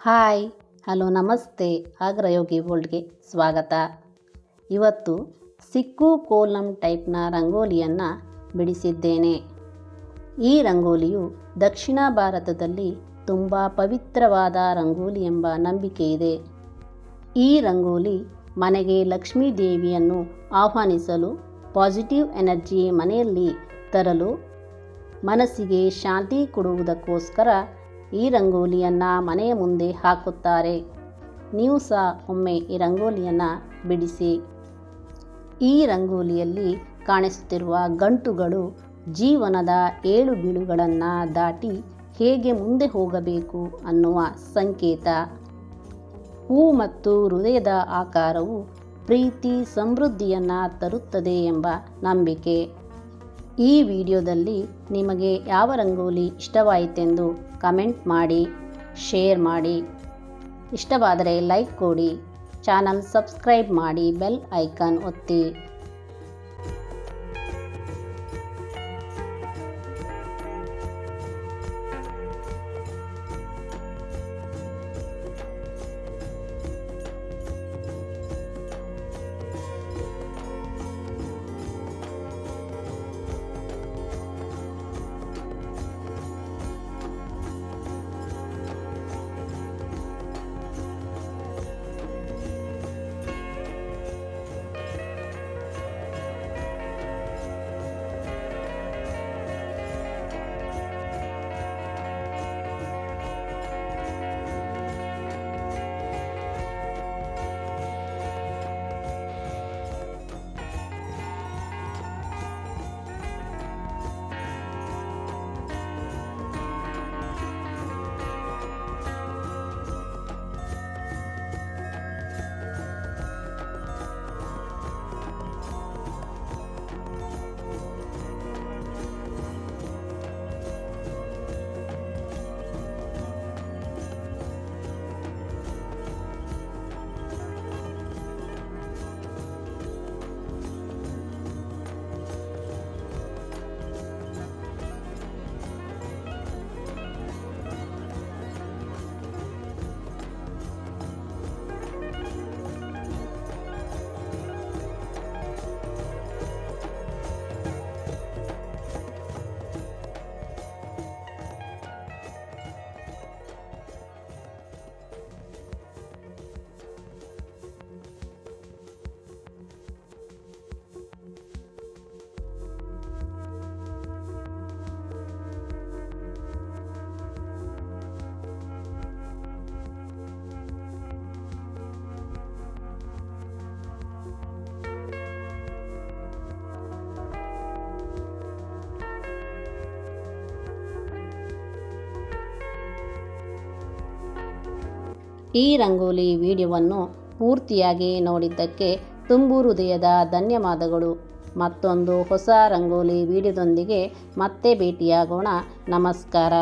Hi hello ನಮಸ್ತೆ ಅಗ್ರಯೋಗಿ ವರ್ಲ್ಡ್ಗೆ ಸ್ವಾಗತ. ಇವತ್ತು ಸಿಕ್ಕು ಕೋಲಂ ಟೈಪ್ನ ರಂಗೋಲಿಯನ್ನು ಬಿಡಿಸಿದ್ದೇನೆ. ಈ ರಂಗೋಲಿಯು ದಕ್ಷಿಣ ಭಾರತದಲ್ಲಿ ತುಂಬ ಪವಿತ್ರವಾದ ರಂಗೋಲಿ ಎಂಬ ನಂಬಿಕೆ ಇದೆ. ಈ ರಂಗೋಲಿ ಮನೆಗೆ ಲಕ್ಷ್ಮೀ ದೇವಿಯನ್ನು ಆಹ್ವಾನಿಸಲು, ಪಾಸಿಟಿವ್ ಎನರ್ಜಿ ಮನೆಯಲ್ಲಿ ತರಲು, ಮನಸ್ಸಿಗೆ ಶಾಂತಿ ಕೊಡುವುದಕ್ಕೋಸ್ಕರ ಈ ರಂಗೋಲಿಯನ್ನು ಮನೆಯ ಮುಂದೆ ಹಾಕುತ್ತಾರೆ. ನೀವು ಸಹ ಒಮ್ಮೆ ಈ ರಂಗೋಲಿಯನ್ನು ಬಿಡಿಸಿ. ಈ ರಂಗೋಲಿಯಲ್ಲಿ ಕಾಣಿಸುತ್ತಿರುವ ಗಂಟುಗಳು ಜೀವನದ ಏಳು ಬೀಳುಗಳನ್ನು ದಾಟಿ ಹೇಗೆ ಮುಂದೆ ಹೋಗಬೇಕು ಅನ್ನುವ ಸಂಕೇತ. ಹೂ ಮತ್ತು ಹೃದಯದ ಆಕಾರವು ಪ್ರೀತಿ ಸಮೃದ್ಧಿಯನ್ನು ತರುತ್ತದೆ ಎಂಬ ನಂಬಿಕೆ. ಈ ವಿಡಿಯೋದಲ್ಲಿ ನಿಮಗೆ ಯಾವ ರಂಗೋಲಿ ಇಷ್ಟವಾಯಿತೆಂದು ಕಮೆಂಟ್ ಮಾಡಿ, ಶೇರ್ ಮಾಡಿ. ಇಷ್ಟವಾದರೆ ಲೈಕ್ ಕೊಡಿ, ಚಾನಲ್ ಸಬ್ಸ್ಕ್ರೈಬ್ ಮಾಡಿ, ಬೆಲ್ ಐಕಾನ್ ಒತ್ತಿ. ಈ ರಂಗೋಲಿ ವಿಡಿಯೋವನ್ನು ಪೂರ್ತಿಯಾಗಿ ನೋಡಿದ್ದಕ್ಕೆ ತುಂಬು ಹೃದಯದ ಧನ್ಯವಾದಗಳು. ಮತ್ತೊಂದು ಹೊಸ ರಂಗೋಲಿ ವಿಡಿಯೋದೊಂದಿಗೆ ಮತ್ತೆ ಭೇಟಿಯಾಗೋಣ. ನಮಸ್ಕಾರ.